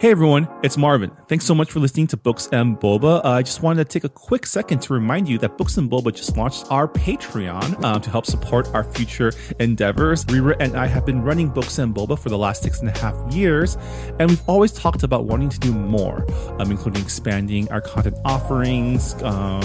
Hey everyone, it's Marvin. Thanks so much for listening to Books Boba. I just wanted to take a quick second to remind you that Books Boba just launched our Patreon to help support our future endeavors. Rita and I have been running Books Boba for the last 6.5 years, and we've always talked about wanting to do more, including expanding our content offerings,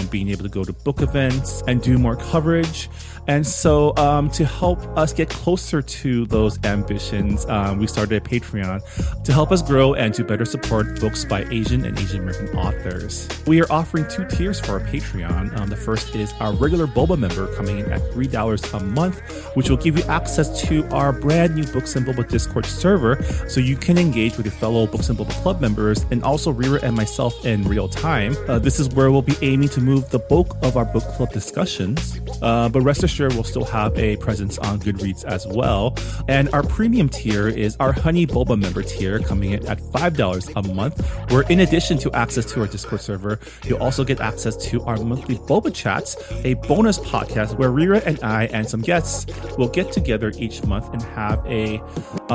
being able to go to book events and do more coverage. And so to help us get closer to those ambitions, we started a Patreon to help us grow and to better support books by Asian and Asian American authors. We are offering 2 tiers for our Patreon. The first is our regular Boba member coming in at $3 a month, which will give you access to our brand new Books Boba Discord server, so you can engage with your fellow Books Boba Club members and also Rita and myself in real time. This is where we'll be aiming to move the bulk of our book club discussions, but rest assured we'll still have a presence on Goodreads as well. And our premium tier is our Honey Boba member tier, coming in at $5 a month, where in addition to access to our Discord server, you'll also get access to our monthly Boba Chats, a bonus podcast where Rita and I and some guests will get together each month and have a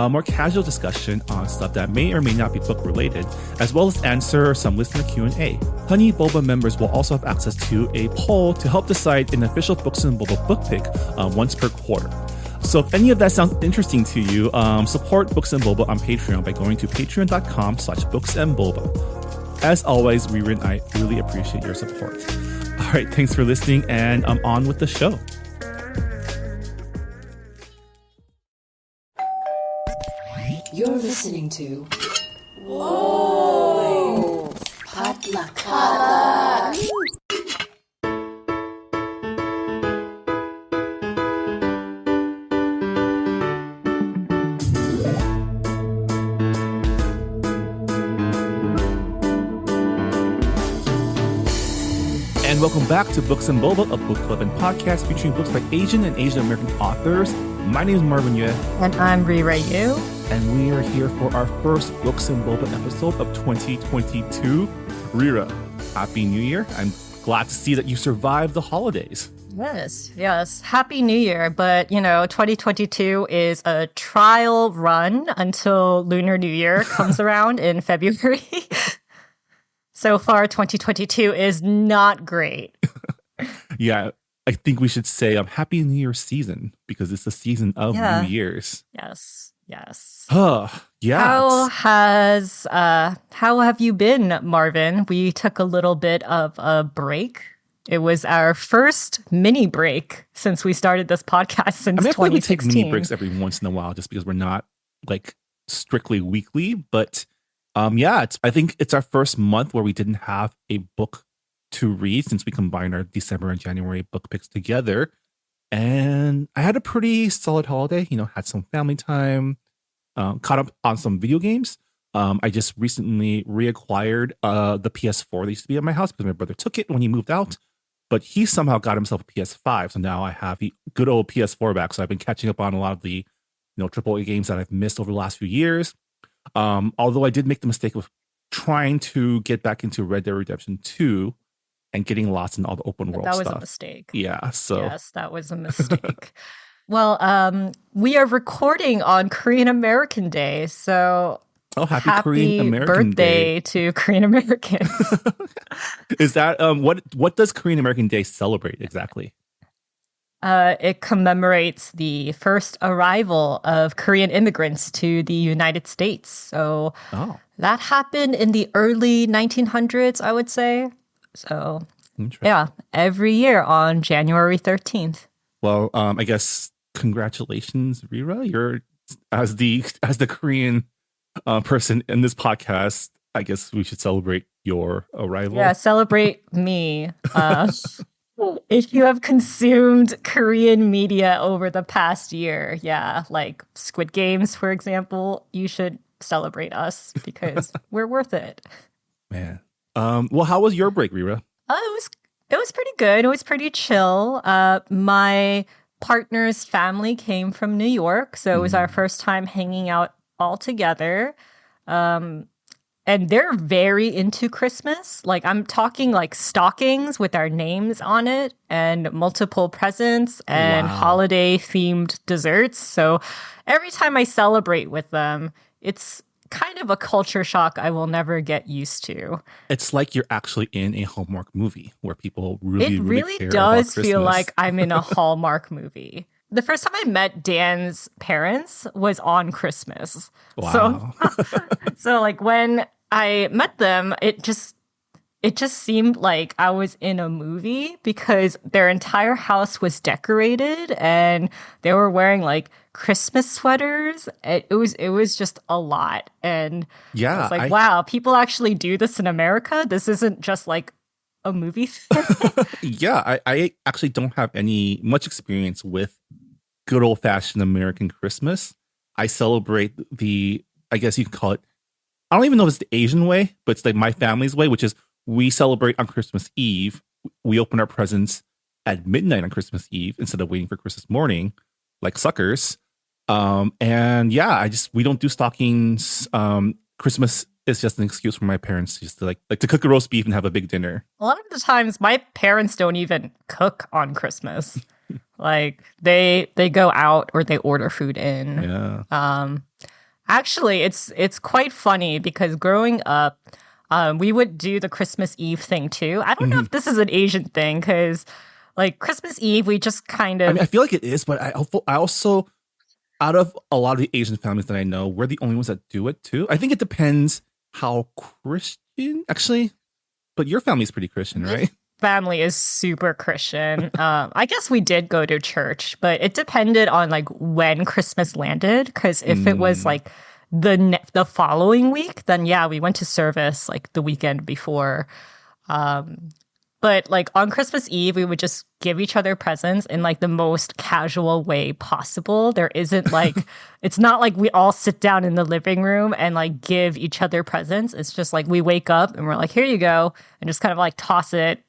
more casual discussion on stuff that may or may not be book related, as well as answer some listener Q&A. Honey Boba members will also have access to a poll to help decide an official Books Boba book pick once per quarter. So if any of that sounds interesting to you, support Books Boba on Patreon by going to patreon.com/booksandboba. As always, Rita and I really appreciate your support. All right, thanks for listening, and I'm on with the show. You're listening to Whoa! Potluck. And welcome back to Books Boba, a book club and podcast featuring books by Asian and Asian American authors. My name is Marvin Yue. And I'm Rita Yu. And we are here for our first Books Boba episode of 2022. Rita, Happy New Year. I'm glad to see that you survived the holidays. Yes. Happy New Year. But, 2022 is a trial run until Lunar New Year comes around in February. So far, 2022 is not great. Yeah, I think we should say Happy New Year season, because it's the season of New Year's. Yes. Yeah. How have you been, Marvin? We took a little bit of a break. It was our first mini break since we started this podcast since 2016. I feel like we take mini breaks every once in a while just because we're not like strictly weekly, but I think it's our first month where we didn't have a book to read since we combined our December and January book picks together. And I had a pretty solid holiday, had some family time, caught up on some video games. I just recently reacquired the PS4 that used to be at my house because my brother took it when he moved out, but he somehow got himself a PS5. So now I have the good old PS4 back. So I've been catching up on a lot of the, AAA games that I've missed over the last few years. Although I did make the mistake of trying to get back into Red Dead Redemption 2 and getting lost in all the open world stuff. That was a mistake. Yeah, so. Yes, that was a mistake. Well, we are recording on Korean American Day, so happy Korean American birthday to Korean Americans. Is that, what does Korean American Day celebrate exactly? It commemorates the first arrival of Korean immigrants to the United States. So that happened in the early 1900s, I would say. So yeah, every year on January 13th. Well, I guess congratulations, Rita. You're as the Korean person in this podcast. I guess we should celebrate your arrival. Yeah, celebrate me. If you have consumed Korean media over the past year, like Squid Games, for example, you should celebrate us because we're worth it. Man. Well, how was your break, Rita? It was pretty good. It was pretty chill. My partner's family came from New York, so it was our first time hanging out all together. And they're very into Christmas. Like, I'm talking like stockings with our names on it and multiple presents and holiday themed desserts. So every time I celebrate with them, it's kind of a culture shock I will never get used to. It's like you're actually in a Hallmark movie where people It really, really really care about does feel Christmas. like I'm in a Hallmark movie. The first time I met Dan's parents was on Christmas. So Wow. so like when I met them, it just seemed like I was in a movie because their entire house was decorated and they were wearing like Christmas sweaters. It was just a lot. And I Yeah, was like, I wow, people actually do this in America. This isn't just like a movie thing. yeah, I actually don't have any much experience with good old fashioned American Christmas. I celebrate I guess you could call it, I don't even know if it's the Asian way, but it's like my family's way, which is we celebrate on Christmas Eve. We open our presents at midnight on Christmas Eve instead of waiting for Christmas morning, like suckers. And yeah, we don't do stockings. Christmas is just an excuse for my parents just to like to cook a roast beef and have a big dinner. A lot of the times my parents don't even cook on Christmas. Like they go out or they order food in. Yeah. Actually, it's quite funny because growing up, we would do the Christmas Eve thing too. I don't know if this is an Asian thing because, like Christmas Eve, we just kind I of mean, I feel like it is, but I also, out of a lot of the Asian families that I know, we're the only ones that do it too. I think it depends how Christian, actually, but your family's pretty Christian, right? family is super Christian. I guess we did go to church, but it depended on like when Christmas landed. Because if it was like the following week, then yeah, we went to service like the weekend before. But like on Christmas Eve, we would just give each other presents in like the most casual way possible. There isn't like, it's not like we all sit down in the living room and like give each other presents. It's just like we wake up and we're like, here you go, and just kind of like toss it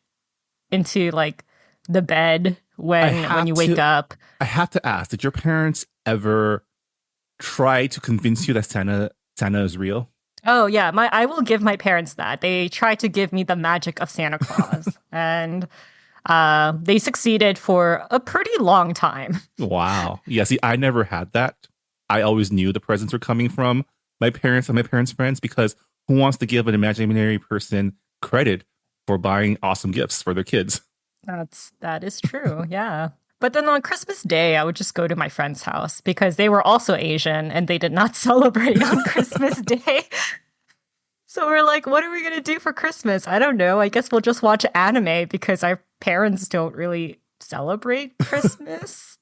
into like the bed when you wake up. I have to ask, did your parents ever try to convince you that Santa is real? Oh yeah, I will give my parents that. They tried to give me the magic of Santa Claus, and they succeeded for a pretty long time. Wow. Yeah, see, I never had that. I always knew the presents were coming from my parents and my parents' friends, because who wants to give an imaginary person credit for buying awesome gifts for their kids? That is true, yeah. But then on Christmas Day, I would just go to my friend's house because they were also Asian and they did not celebrate on Christmas Day. So we're like, what are we going to do for Christmas? I don't know. I guess we'll just watch anime because our parents don't really celebrate Christmas.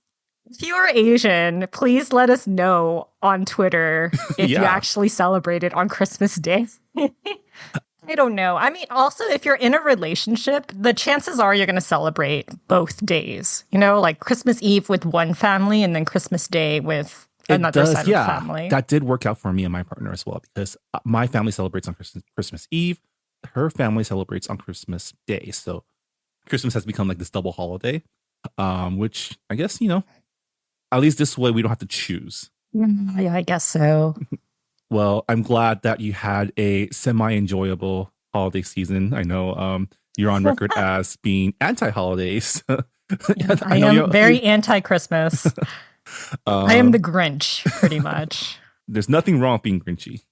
If you are Asian, please let us know on Twitter if you actually celebrate it on Christmas Day. I don't know. I mean, also, if you're in a relationship, the chances are you're going to celebrate both days. You know, like Christmas Eve with one family and then Christmas Day with another side of the family. That did work out for me and my partner as well, because my family celebrates on Christmas Eve. Her family celebrates on Christmas Day. So Christmas has become like this double holiday, which I guess, at least this way we don't have to choose. Yeah, I guess so. Well, I'm glad that you had a semi-enjoyable holiday season. I know you're on record as being anti-holidays. I am very anti-Christmas. I am the Grinch, pretty much. There's nothing wrong with being Grinchy.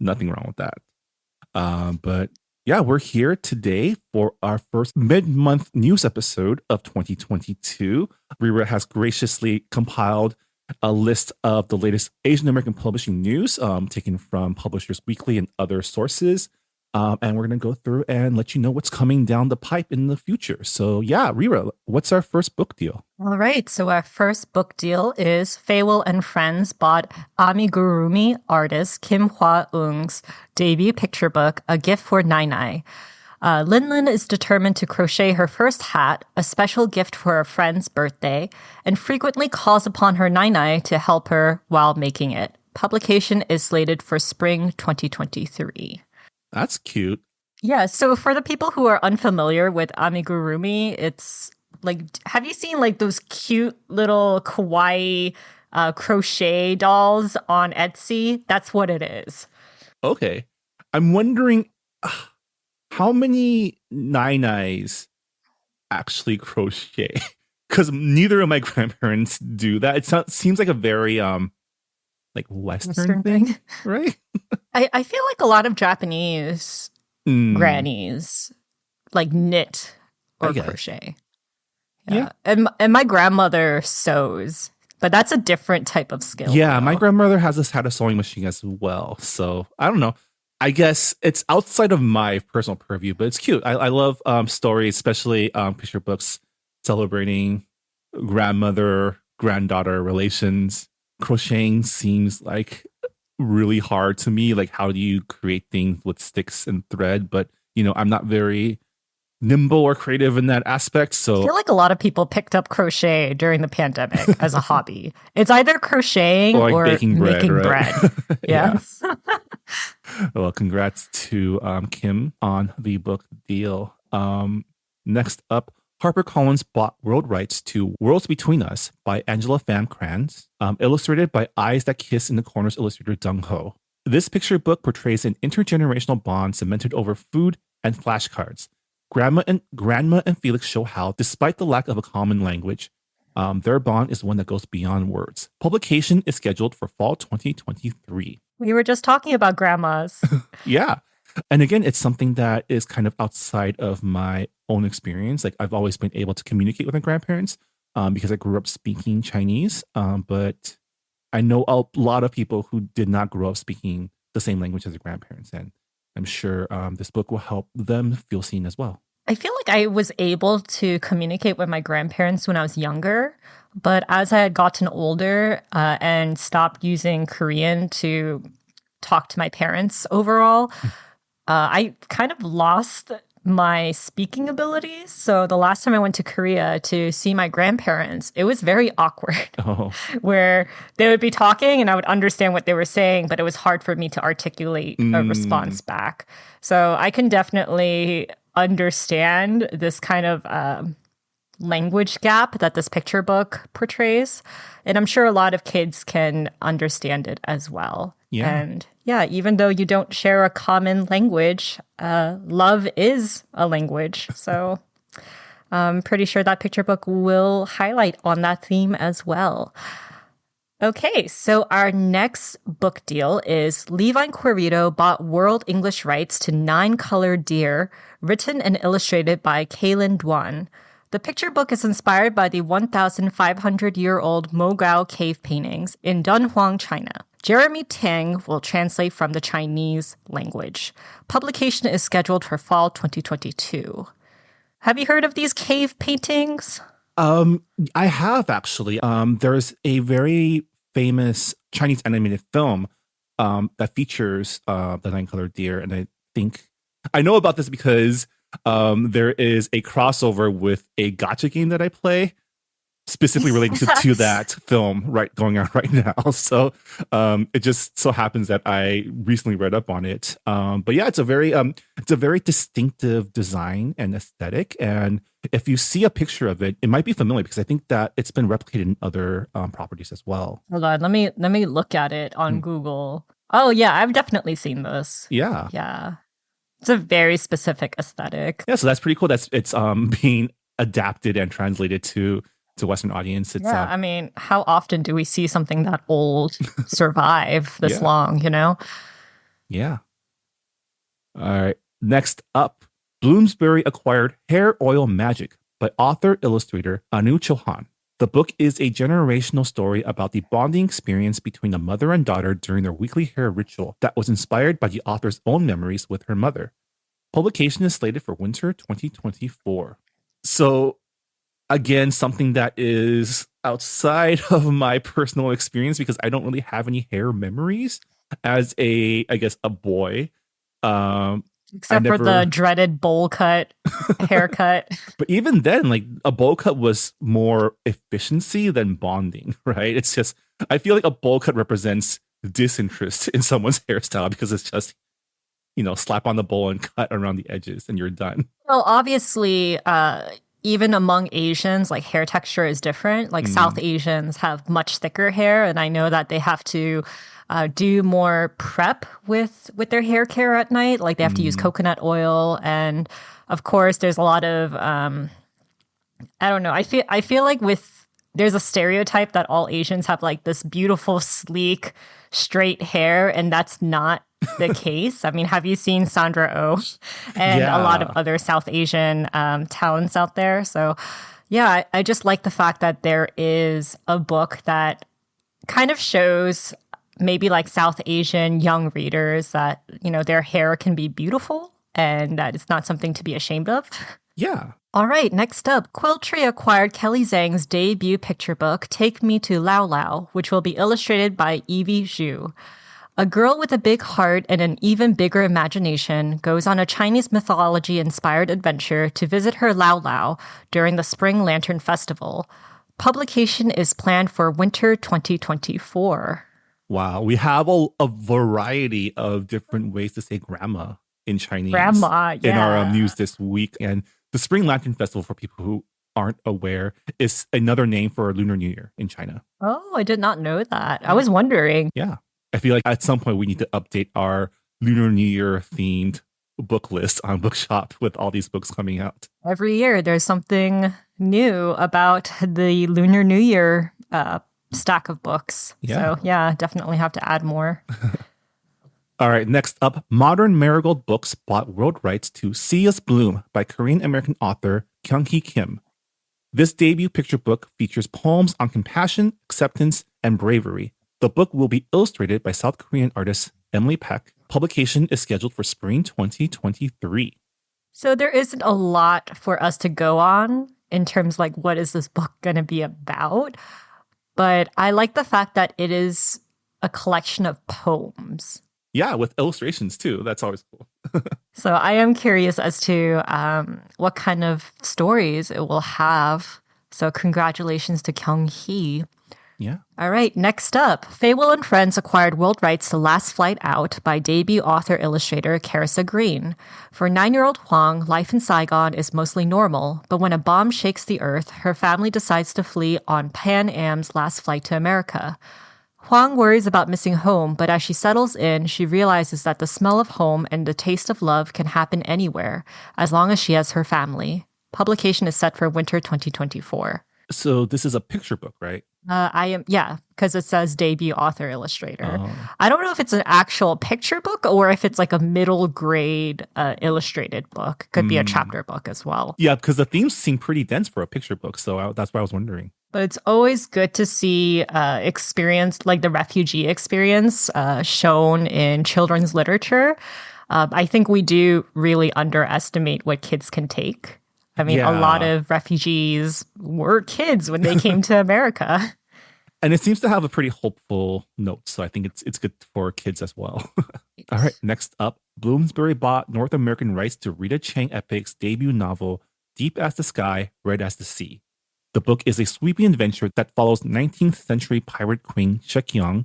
Nothing wrong with that. But yeah, we're here today for our first mid-month news episode of 2022. Rita has graciously compiled a list of the latest Asian American publishing news, taken from Publishers Weekly and other sources. And we're going to go through and let you know what's coming down the pipe in the future. So yeah, Rita, what's our first book deal? All right. So our first book deal is Feiwol and Friends bought amigurumi artist Kim-Hoa Ung's debut picture book, A Gift for Nai. Lin is determined to crochet her first hat, a special gift for a friend's birthday, and frequently calls upon her Nai to help her while making it. Publication is slated for spring 2023. That's cute. Yeah, so for the people who are unfamiliar with amigurumi, it's like, have you seen like those cute little kawaii crochet dolls on Etsy? That's what it is. Okay. I'm wondering how many nais actually crochet? Because neither of my grandparents do that. Seems like a very like Western Western thing, thing. right? I feel like a lot of Japanese grannies like knit I or guess. crochet. Yeah. Yeah. And my grandmother sews, but that's a different type of skill Yeah, my though. grandmother had a sewing machine as well. So I don't know. I guess it's outside of my personal purview, but it's cute. I love stories, especially picture books celebrating grandmother granddaughter relations. Crocheting seems like really hard to me. Like, how do you create things with sticks and thread? But I'm not very nimble or creative in that aspect. I So, feel like a lot of people picked up crochet during the pandemic as a hobby. It's either crocheting or like or baking bread, making right? bread. Yeah. Yes. Well, congrats to Kim on the book deal. Next up, HarperCollins bought world rights to Worlds Between Us by Angela Pham Krans, illustrated by Eyes That Kiss in the Corners illustrator Zhang Ho. This picture book portrays an intergenerational bond cemented over food and flashcards. Grandma and Felix show how, despite the lack of a common language, their bond is one that goes beyond words. Publication is scheduled for fall 2023. We were just talking about grandmas. Yeah. And again, it's something that is kind of outside of my own experience. Like, I've always been able to communicate with my grandparents because I grew up speaking Chinese. But I know a lot of people who did not grow up speaking the same language as their grandparents. And I'm sure this book will help them feel seen as well. I feel like I was able to communicate with my grandparents when I was younger, but as I had gotten older and stopped using Korean to talk to my parents overall, I kind of lost my speaking abilities. So the last time I went to Korea to see my grandparents, it was very awkward Oh, where they would be talking and I would understand what they were saying, but it was hard for me to articulate a response back. So I can definitely understand this kind of language gap that this picture book portrays. And I'm sure a lot of kids can understand it as well. Yeah. And yeah, even though you don't share a common language, love is a language. So I'm pretty sure that picture book will highlight on that theme as well. Okay, so our next book deal is Levi Corrido bought world English rights to Nine Colored Deer, written and illustrated by Kailin Duan. The picture book is inspired by the 1,500-year-old Mogao cave paintings in Dunhuang, China. Jeremy Tang will translate from the Chinese language. Publication is scheduled for fall 2022. Have you heard of these cave paintings? I have actually. There's a very famous Chinese animated film that features the nine-colored deer, and I think I know about this because there is a crossover with a gacha game that I play, specifically related to that film going on right now. So it just so happens that I recently read up on it. But yeah, it's a very distinctive design and aesthetic. And if you see a picture of it, it might be familiar because I think that it's been replicated in other properties as well. Hold on, let me look at it on Google. Oh yeah, I've definitely seen this. Yeah. Yeah. It's a very specific aesthetic. Yeah, so that's pretty cool. It's being adapted and translated to Western audience. It's Yeah, I mean, how often do we see something that old survive this Yeah. long, you know? Yeah. All right. Next up, Bloomsbury acquired Hair Oil Magic by author-illustrator Anu Chouhan. The book is a generational story about the bonding experience between a mother and daughter during their weekly hair ritual that was inspired by the author's own memories with her mother. Publication is slated for winter 2024. So, again, something that is outside of my personal experience because I don't really have any hair memories as I guess, a boy. Except for the dreaded bowl cut haircut. But even then, like, a bowl cut was more efficiency than bonding, right? It's just, I feel like a bowl cut represents disinterest in someone's hairstyle because it's just, slap on the bowl and cut around the edges and you're done. Well, obviously, even among Asians, like hair texture is different. Like South Asians have much thicker hair, and I know that they have to do more prep with their hair care at night. Like they have to use coconut oil, and of course, there's a lot of I don't know. I feel like with there's a stereotype that all Asians have like this beautiful, sleek, straight hair, and that's not the case. I mean, have you seen Sandra Oh and a lot of Yeah. other South Asian talents out there? So, yeah, I just like the fact that there is a book that kind of shows maybe like South Asian young readers that, you know, their hair can be beautiful and that it's not something to be ashamed of. Yeah. All right, next up, Quiltree acquired Kelly Zhang's debut picture book, Take Me to Laolao, which will be illustrated by Evie Zhu. A girl with a big heart and an even bigger imagination goes on a Chinese mythology-inspired adventure to visit her Laolao during the Spring Lantern Festival. Publication is planned for winter 2024. Wow. We have a variety of different ways to say grandma in Chinese Grandma, in our yeah. news this week. And the Spring Lantern Festival, for people who aren't aware, is another name for Lunar New Year in China. Oh, I did not know that. I was wondering. Yeah. I feel like at some point we need to update our Lunar New Year themed book list on Bookshop with all these books coming out. Every year there's something new about the Lunar New Year stack of books. Yeah. So, yeah, definitely have to add more. All right, next up, Modern Marigold Books bought world rights to See Us Bloom by Korean-American author Kyunghee Kim. This debut picture book features poems on compassion, acceptance, and bravery. The book will be illustrated by South Korean artist Emily Peck. Publication is scheduled for spring 2023. So there isn't a lot for us to go on in terms like what is this book going to be about? But I like the fact that it is a collection of poems. Yeah, with illustrations too. That's always cool. So I am curious as to what kind of stories it will have. So congratulations to Kyunghee. Yeah. All right, next up, Fable and Friends acquired world rights to Last Flight Out by debut author-illustrator Kerisa Greene. For 9-year-old Huang, life in Saigon is mostly normal, but when a bomb shakes the earth, her family decides to flee on Pan Am's last flight to America. Huang worries about missing home, but as she settles in, she realizes that the smell of home and the taste of love can happen anywhere, as long as she has her family. Publication is set for winter 2024. So this is a picture book, right? Because it says debut author illustrator. Oh. I don't know if it's an actual picture book or if it's like a middle grade illustrated book. Could be a chapter book as well. Yeah, because the themes seem pretty dense for a picture book. So that's why I was wondering. But it's always good to see experience, like the refugee experience shown in children's literature. I think we do really underestimate what kids can take. I mean, a lot of refugees were kids when they came to America. And it seems to have a pretty hopeful note. So I think it's good for kids as well. All right, next up, Bloomsbury bought North American rights to Rita Chang-Eppig's debut novel, Deep as the Sky, Red as the Sea. The book is a sweeping adventure that follows 19th century pirate queen Shek-Yeong.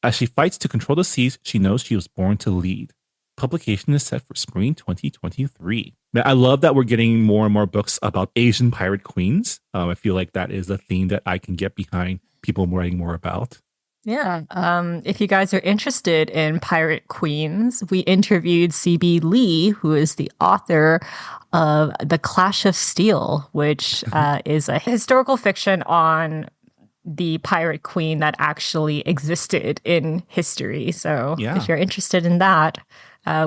As she fights to control the seas she knows she was born to lead. Publication is set for spring 2023. Man, I love that we're getting more and more books about Asian pirate queens. I feel like that is a theme that I can get behind people writing more about. Yeah. If you guys are interested in pirate queens, we interviewed C.B. Lee, who is the author of The Clash of Steel, which is a historical fiction on the pirate queen that actually existed in history. So if you're interested in that,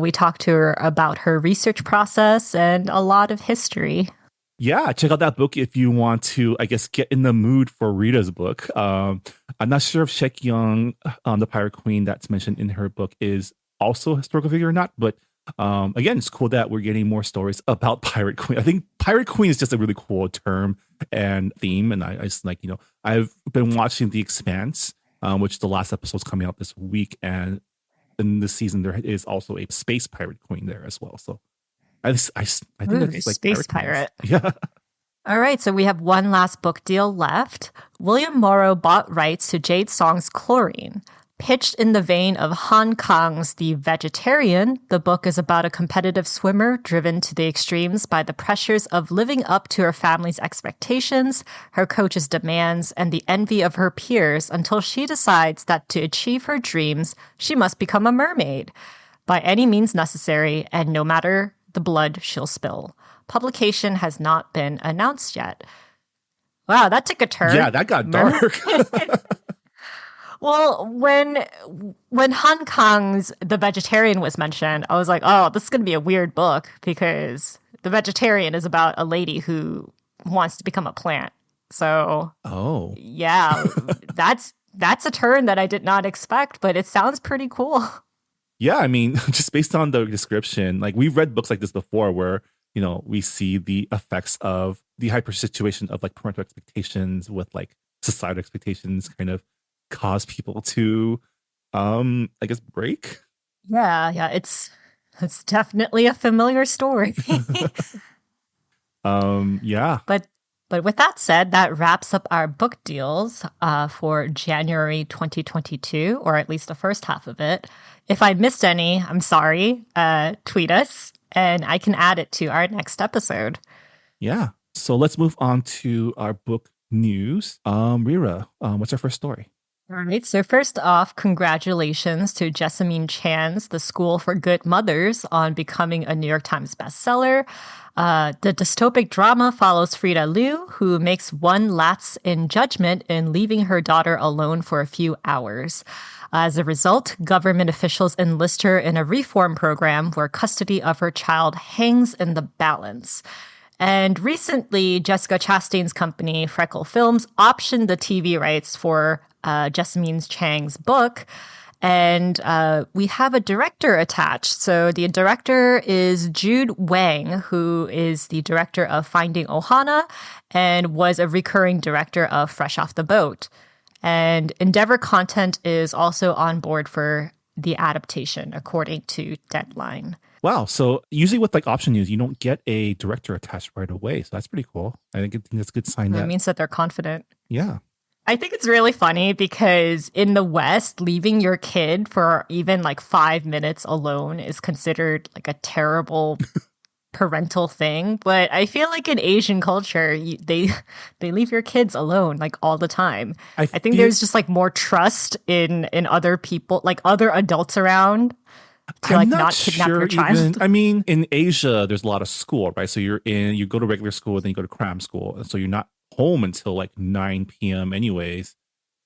we talked to her about her research process and a lot of history. Yeah, check out that book if you want to, I guess, get in the mood for Rita's book. I'm not sure if Shek-Yeong, the pirate queen that's mentioned in her book, is also a historical figure or not. But again, it's cool that we're getting more stories about pirate queen. I think pirate queen is just a really cool term and theme. And I just like, I've been watching The Expanse, which the last episode is coming out this week. And in this season, there is also a space pirate queen there as well. So I think that's like space pirate. Yeah. All right, so we have one last book deal left. William Morrow bought rights to Jade Song's Chlorine. Pitched in the vein of Han Kang's The Vegetarian, the book is about a competitive swimmer driven to the extremes by the pressures of living up to her family's expectations, her coach's demands, and the envy of her peers until she decides that to achieve her dreams, she must become a mermaid by any means necessary and no matter the blood she'll spill. Publication has not been announced yet. Wow, that took a turn. Yeah, that got dark. Well, when Han Kang's The Vegetarian was mentioned, I was like, oh, this is going to be a weird book because The Vegetarian is about a lady who wants to become a plant. So, Oh. yeah, that's a turn that I did not expect, but it sounds pretty cool. Yeah, I mean, just based on the description, like we've read books like this before where, we see the effects of the hyper situation of like parental expectations with like societal expectations kind of cause people to I guess break. Yeah, it's definitely a familiar story. Yeah. But with that said, that wraps up our book deals for January 2022, or at least the first half of it. If I missed any, I'm sorry. Tweet us, and I can add it to our next episode. Yeah. So let's move on to our book news. Rira, what's our first story? All right. So first off, congratulations to Jessamine Chan's The School for Good Mothers on becoming a New York Times bestseller. The dystopic drama follows Frida Liu, who makes one lapse in judgment in leaving her daughter alone for a few hours. As a result, government officials enlist her in a reform program where custody of her child hangs in the balance. And recently, Jessica Chastain's company, Freckle Films, optioned the TV rights for Jessamine Chang's book. And we have a director attached. So the director is Jude Wang, who is the director of Finding Ohana and was a recurring director of Fresh Off the Boat. And Endeavor Content is also on board for the adaptation, according to Deadline. Wow. So usually with like option news, you don't get a director attached right away. So that's pretty cool. I think that's a good sign. That means that they're confident. Yeah. I think it's really funny because in the West, leaving your kid for even like 5 minutes alone is considered like a terrible parental thing. But I feel like in Asian culture, they leave your kids alone like all the time. I think there's just like more trust in other people, like other adults around. To like not kidnap your child. I mean, in Asia, there's a lot of school, right? So you go to regular school, then you go to cram school. And so you're not home until like 9 p.m. anyways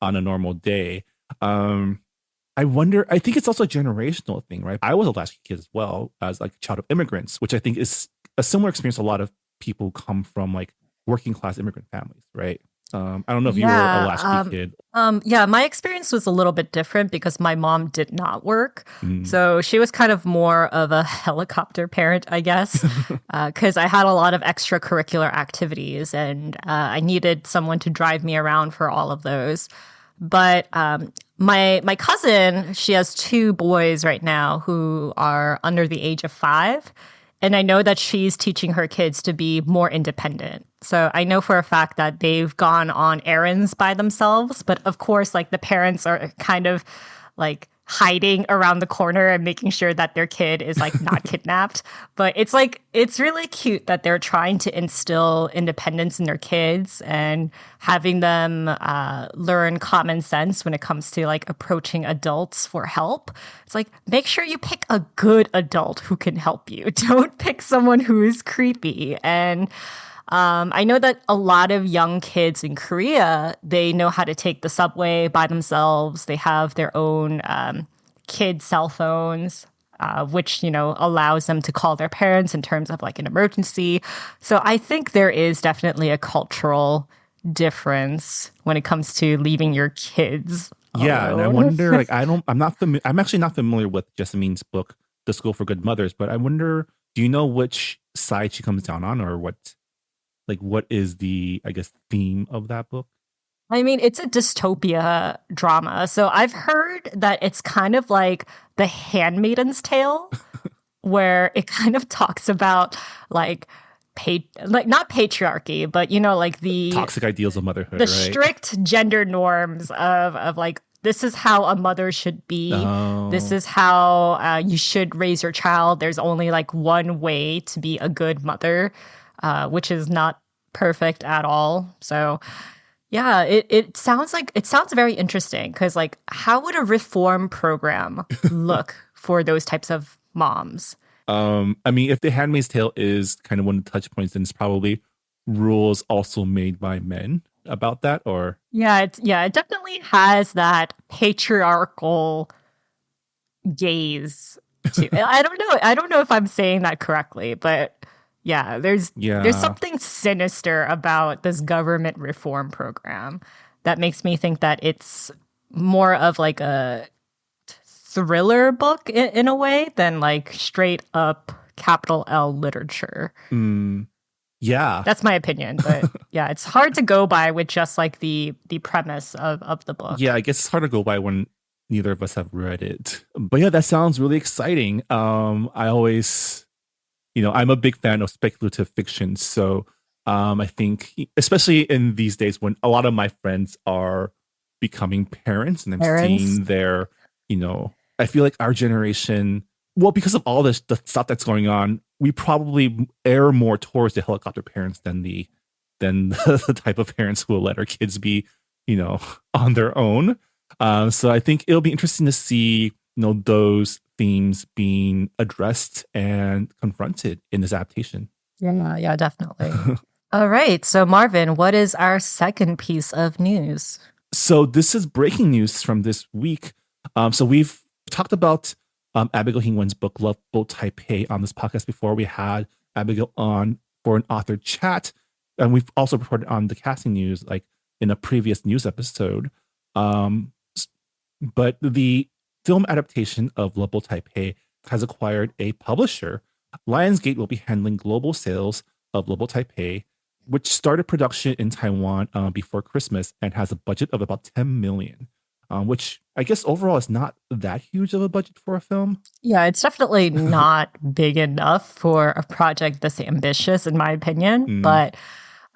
on a normal day. I wonder, I think it's also a generational thing, right? I was a latchkey kid as well as like a child of immigrants, which I think is a similar experience. A lot of people come from like working class immigrant families, right? I don't know if you were a latchkey kid. Yeah, my experience was a little bit different because my mom did not work. So she was kind of more of a helicopter parent, I guess, because I had a lot of extracurricular activities and I needed someone to drive me around for all of those. But my cousin, she has 2 boys right now who are under the age of 5. And I know that she's teaching her kids to be more independent. So I know for a fact that they've gone on errands by themselves. But of course, like the parents are kind of like hiding around the corner and making sure that their kid is like not kidnapped. But it's really cute that they're trying to instill independence in their kids and having them learn common sense when it comes to like approaching adults for help. It's like, make sure you pick a good adult who can help you. Don't pick someone who is creepy. And I know that a lot of young kids in Korea, they know how to take the subway by themselves. They have their own kid cell phones, which, allows them to call their parents in terms of like an emergency. So I think there is definitely a cultural difference when it comes to leaving your kids alone. Yeah, and I wonder, like, I'm actually not familiar with Jessamine's book, The School for Good Mothers, but I wonder, do you know which side she comes down on, or what is the, I guess, theme of that book? I mean, it's a dystopia drama. So I've heard that it's kind of like The Handmaiden's Tale, where it kind of talks about like not patriarchy, but like the toxic ideals of motherhood, the right? strict gender norms of like, this is how a mother should be. Oh. This is how you should raise your child. There's only like one way to be a good mother, which is not perfect at all. So yeah, it sounds very interesting because like, how would a reform program look for those types of moms? I mean, if The Handmaid's Tale is kind of one of the touch points, then it's probably rules also made by men, about that? Or it definitely has that patriarchal gaze to it. I don't know if I'm saying that correctly, but yeah, there's yeah, something sinister about this government reform program that makes me think that it's more of like a thriller book in a way than like straight up capital L literature. mm, yeah, That's my opinion, but yeah, it's hard to go by with just like the premise of the book. yeah. I guess it's hard to go by when neither of us have read it. But yeah, that sounds really exciting. I always, I'm a big fan of speculative fiction, so I think, especially in these days when a lot of my friends are becoming parents, and I'm Parents. seeing their, I feel like our generation, well, because of all this the stuff that's going on, we probably err more towards the helicopter parents than the type of parents who will let our kids be, on their own. So I think it'll be interesting to see, those themes being addressed and confronted in this adaptation. Yeah, definitely. All right. So, Marvin, what is our second piece of news? So this is breaking news from this week. So we've talked about Abigail Hingwen's book Love Boat Taipei on this podcast before. We had Abigail on for an author chat, and we've also reported on the casting news like in a previous news episode. But the film adaptation of Love Boat Taipei has acquired a publisher. Lionsgate will be handling global sales of Love Boat Taipei, which started production in Taiwan before Christmas and has a budget of about 10 million, which I guess overall is not that huge of a budget for a film. Yeah, it's definitely not big enough for a project this ambitious, in my opinion. But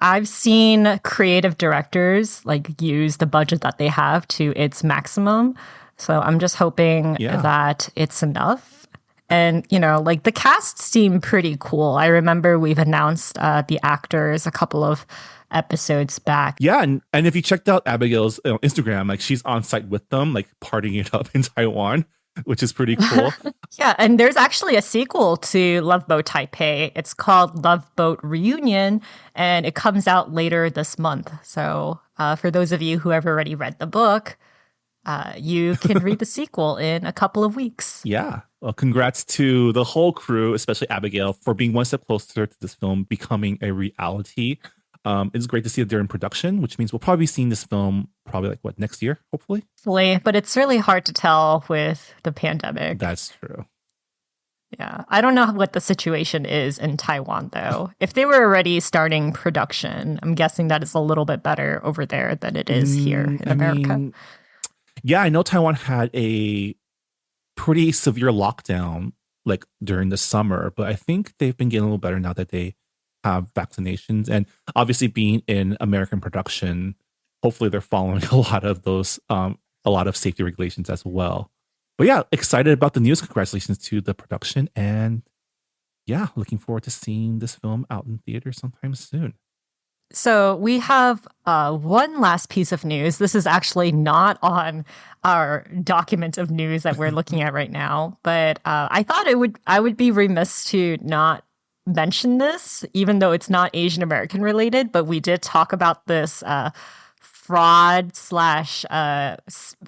I've seen creative directors like use the budget that they have to its maximum. So I'm just hoping that it's enough. And, like the cast seem pretty cool. I remember we've announced the actors a couple of episodes back. Yeah. And if you checked out Abigail's Instagram, like she's on site with them, like partying it up in Taiwan, which is pretty cool. Yeah. And there's actually a sequel to Love Boat Taipei. It's called Love Boat Reunion, and it comes out later this month. So for those of you who have already read the book, you can read the sequel in a couple of weeks. Yeah. Well, congrats to the whole crew, especially Abigail, for being one step closer to this film becoming a reality. It's great to see that they're in production, which means we'll probably be seeing this film probably next year, hopefully. But it's really hard to tell with the pandemic. That's true. Yeah. I don't know what the situation is in Taiwan, though. If they were already starting production, I'm guessing that it's a little bit better over there than it is here in America. Yeah, I know Taiwan had a pretty severe lockdown like during the summer, but I think they've been getting a little better now that they have vaccinations. And obviously being in American production, hopefully they're following a lot of those, a lot of safety regulations as well. But yeah, excited about the news. Congratulations to the production. And yeah, looking forward to seeing this film out in theaters sometime soon. So we have one last piece of news. This is actually not on our document of news that we're looking at right now, but I thought I would be remiss to not mention this, even though it's not Asian American related. But we did talk about this fraud /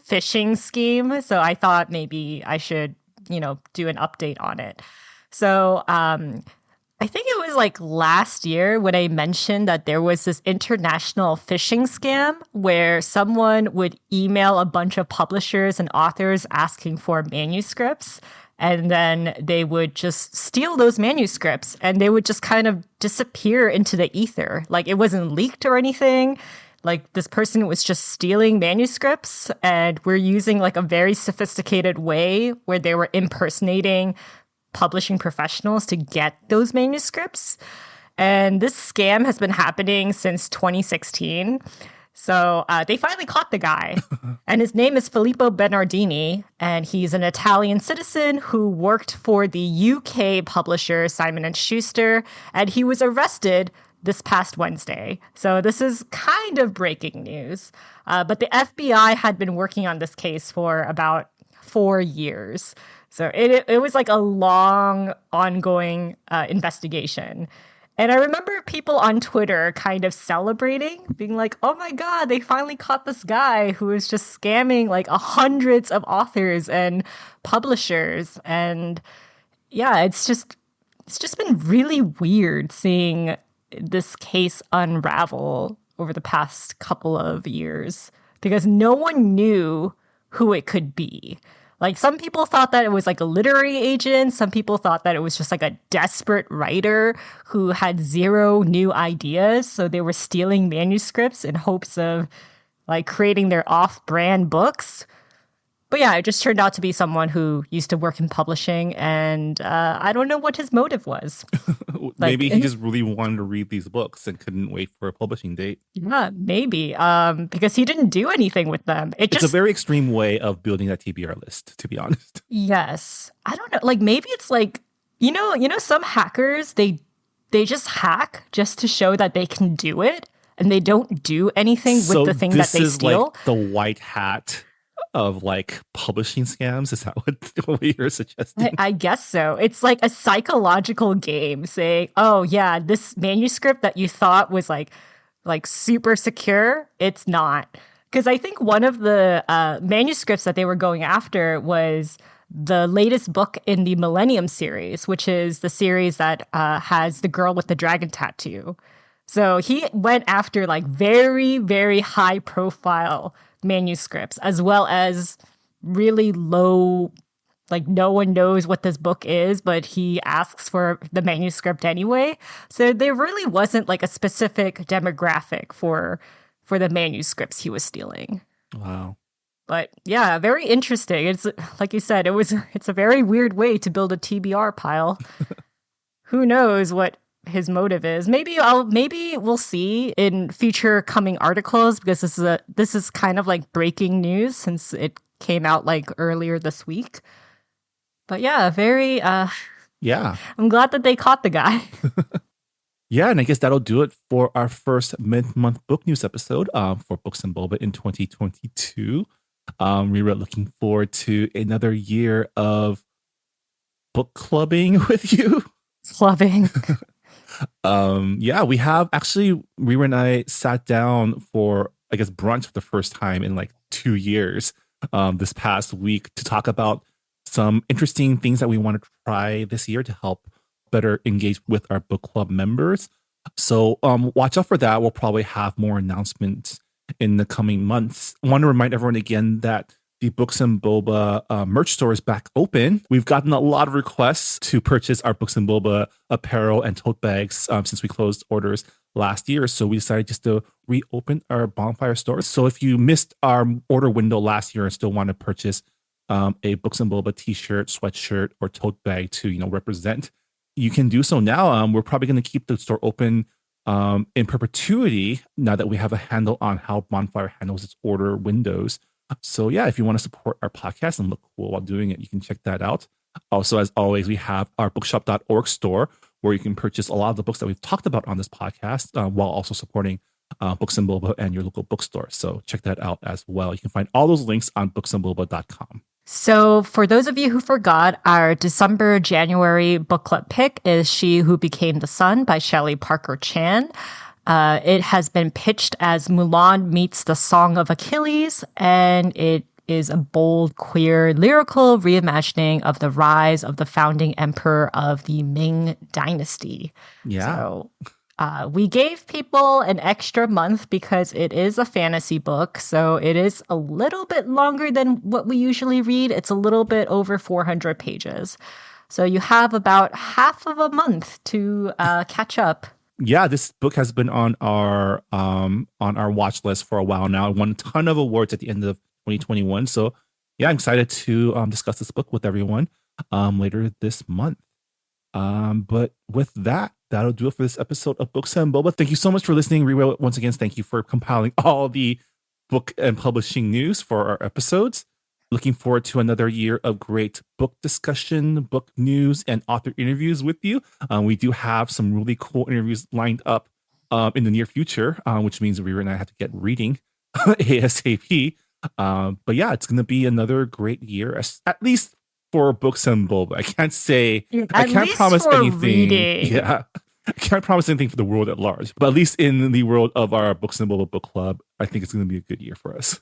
phishing scheme. So I thought maybe I should, do an update on it. So I think it was like last year when I mentioned that there was this international phishing scam where someone would email a bunch of publishers and authors asking for manuscripts, and then they would just steal those manuscripts and they would just kind of disappear into the ether. Like it wasn't leaked or anything. Like this person was just stealing manuscripts, and we're using like a very sophisticated way where they were impersonating publishing professionals to get those manuscripts. And this scam has been happening since 2016. So they finally caught the guy. And his name is Filippo Bernardini. And he's an Italian citizen who worked for the UK publisher Simon & Schuster. And he was arrested this past Wednesday. So this is kind of breaking news. But the FBI had been working on this case for about 4 years. So it was like a long, ongoing investigation. And I remember people on Twitter kind of celebrating, being like, oh my God, they finally caught this guy who was just scamming like hundreds of authors and publishers. And yeah, it's just been really weird seeing this case unravel over the past couple of years because no one knew who it could be. Like some people thought that it was like a literary agent. Some people thought that it was just like a desperate writer who had zero new ideas. So they were stealing manuscripts in hopes of like creating their off-brand books. But yeah, it just turned out to be someone who used to work in publishing, and I don't know what his motive was. Maybe he just really wanted to read these books and couldn't wait for a publishing date. Yeah, maybe. Because he didn't do anything with them. It's a very extreme way of building that TBR list, to be honest. Yes. I don't know. Like maybe it's like, some hackers, they just hack just to show that they can do it, and they don't do anything with the thing that they steal. This is like the white hat of like publishing scams. Is that what you're suggesting? I guess so. It's like a psychological game saying, oh yeah, this manuscript that you thought was like super secure, it's not. Because I think one of the manuscripts that they were going after was the latest book in the Millennium series, which is the series that has the girl with the dragon tattoo. So he went after like very, very high profile manuscripts, as well as really low, like no one knows what this book is, but he asks for the manuscript anyway. So there really wasn't like a specific demographic for the manuscripts he was stealing. Wow. But yeah, very interesting. It's like you said, it's a very weird way to build a TBR pile. Who knows what his motive is. Maybe we'll see in future coming articles, because this is kind of like breaking news since it came out like earlier this week. But yeah, very yeah. I'm glad that they caught the guy. Yeah, and I guess that'll do it for our first mid-month book news episode for Books and Boba in 2022. We were looking forward to another year of book clubbing with you. Clubbing. Yeah, we have actually, Rita and I sat down for, I guess, brunch for the first time in like 2 years this past week to talk about some interesting things that we want to try this year to help better engage with our book club members. So watch out for that. We'll probably have more announcements in the coming months. I want to remind everyone again that the Books and Boba merch store is back open. We've gotten a lot of requests to purchase our Books and Boba apparel and tote bags since we closed orders last year. So we decided just to reopen our bonfire store. So if you missed our order window last year and still want to purchase a Books and Boba t-shirt, sweatshirt, or tote bag to represent, you can do so now. We're probably going to keep the store open in perpetuity now that we have a handle on how Bonfire handles its order windows. So yeah, if you want to support our podcast and look cool while doing it, you can check that out. Also, as always, we have our bookshop.org store where you can purchase a lot of the books that we've talked about on this podcast while also supporting Books and Boba and your local bookstore. So check that out as well. You can find all those links on booksandboba.com. So for those of you who forgot, our December-January book club pick is She Who Became the Sun by Shelley Parker Chan. It has been pitched as Mulan meets the Song of Achilles, and it is a bold, queer, lyrical reimagining of the rise of the founding emperor of the Ming Dynasty. Yeah. So we gave people an extra month because it is a fantasy book, so it is a little bit longer than what we usually read. It's a little bit over 400 pages. So you have about half of a month to catch up. Yeah, this book has been on our watch list for a while now. It won a ton of awards at the end of 2021. So yeah, I'm excited to discuss this book with everyone later this month. But with that, that'll do it for this episode of Books and Boba. Thank you so much for listening. Rita, once again, thank you for compiling all the book and publishing news for our episodes. Looking forward to another year of great book discussion, book news, and author interviews with you. We do have some really cool interviews lined up in the near future, which means Rita and I have to get reading ASAP. But yeah, it's going to be another great year, at least for Books and Boba. I can't say, I can't promise anything. Reading. Yeah. I can't promise anything for the world at large, but at least in the world of our Books and Boba book club, I think it's going to be a good year for us.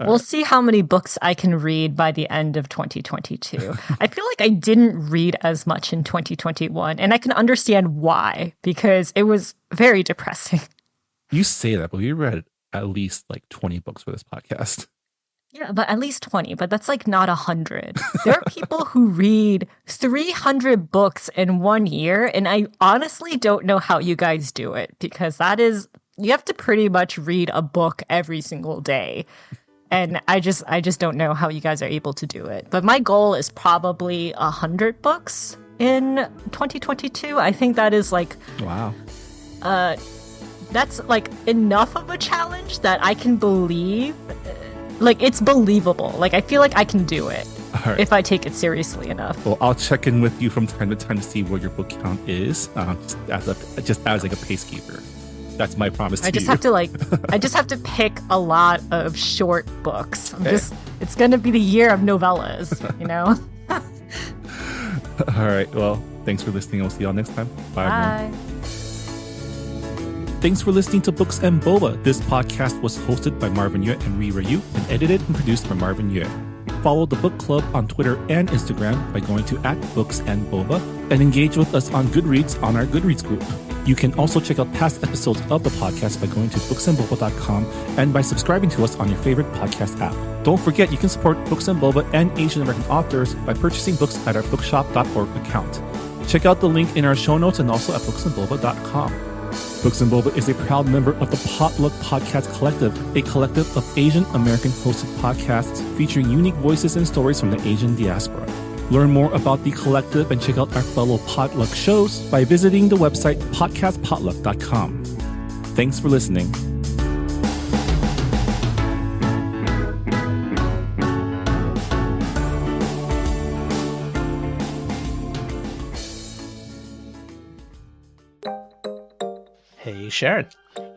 We'll see how many books I can read by the end of 2022. I feel like I didn't read as much in 2021, and I can understand why, because it was very depressing. You say that, but we read at least like 20 books for this podcast. Yeah, but at least 20, but that's like not 100. There are people who read 300 books in 1 year, and I honestly don't know how you guys do it, because you have to pretty much read a book every single day. And I just don't know how you guys are able to do it. But my goal is probably 100 books in 2022. I think that is like... Wow. That's like enough of a challenge that I can believe... Like, it's believable. Like, I feel like I can do it if I take it seriously enough. Well, I'll check in with you from time to time to see what your book count is, just as like a pacekeeper. That's my promise to you. I just have to pick a lot of short books. It's going to be the year of novellas, you know? All right. Well, thanks for listening. We'll see y'all next time. Bye. Bye. Thanks for listening to Books and Boba. This podcast was hosted by Marvin Yue and Rira Yu and edited and produced by Marvin Yue. Follow the book club on Twitter and Instagram by going to @BooksandBoba and engage with us on Goodreads on our Goodreads group. You can also check out past episodes of the podcast by going to booksandboba.com and by subscribing to us on your favorite podcast app. Don't forget, you can support Books and Boba and Asian American authors by purchasing books at our bookshop.org account. Check out the link in our show notes and also at booksandboba.com. Books and Boba is a proud member of the Potluck Podcast Collective, a collective of Asian American hosted podcasts featuring unique voices and stories from the Asian diaspora. Learn more about the collective and check out our fellow Potluck shows by visiting the website podcastpotluck.com. Thanks for listening. Hey, Sharon.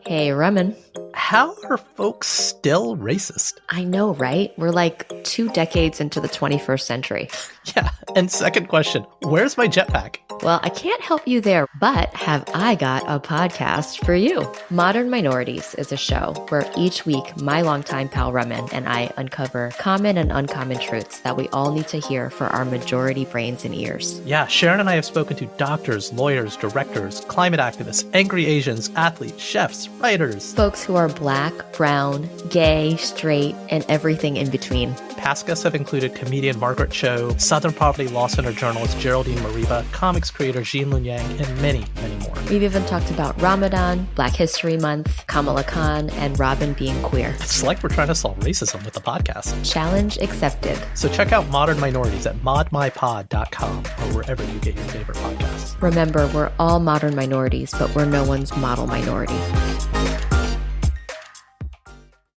Hey, Ramen. How are folks still racist? I know, right? We're like 2 decades into the 21st century. Yeah, and second question, where's my jetpack? Well, I can't help you there, but have I got a podcast for you. Modern Minorities is a show where each week my longtime pal Ramen and I uncover common and uncommon truths that we all need to hear for our majority brains and ears. Yeah, Sharon and I have spoken to doctors, lawyers, directors, climate activists, angry Asians, athletes, chefs, writers. Folks who are Black, brown, gay, straight, and everything in between. Past guests have included comedian Margaret Cho, Southern Poverty Law Center journalist Geraldine Mariba, comics creator Jean Lun Yang, and many, many more. We've even talked about Ramadan, Black History Month, Kamala Khan, and Robin being queer. It's like we're trying to solve racism with the podcast. Challenge accepted. So check out Modern Minorities at modmypod.com or wherever you get your favorite podcasts. Remember, we're all modern minorities, but we're no one's model minority.